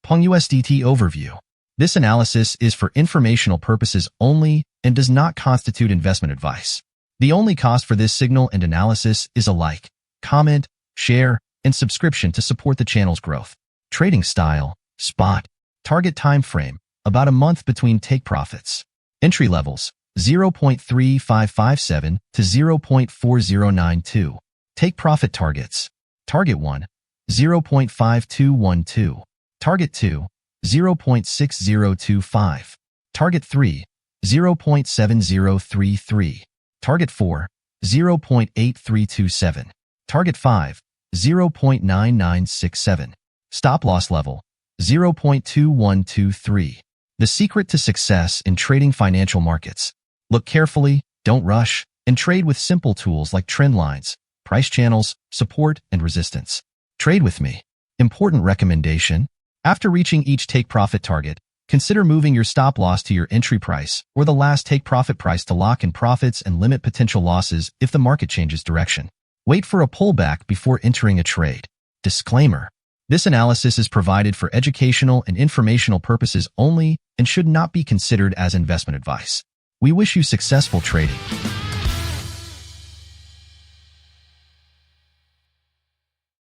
PENG-USDT Overview. This analysis is for informational purposes only and does not constitute investment advice. The only cost for this signal and analysis is a like, comment, share, and subscription to support the channel's growth. Trading style, spot. Target time frame, about a month between take profits. Entry levels, 0.3557 to 0.4092. Take profit targets. Target 1, 0.5212. Target 2, 0.6025. Target 3, 0.7033. Target 4, 0.8327. Target 5, 0.9967. Stop loss level, 0.2123. The secret to success in trading financial markets. Look carefully, don't rush, and trade with simple tools like trend lines, price channels, support, and resistance. Trade with me. Important recommendation. After reaching each take profit target, consider moving your stop loss to your entry price or the last take profit price to lock in profits and limit potential losses if the market changes direction. Wait for a pullback before entering a trade. Disclaimer. This analysis is provided for educational and informational purposes only and should not be considered as investment advice. We wish you successful trading.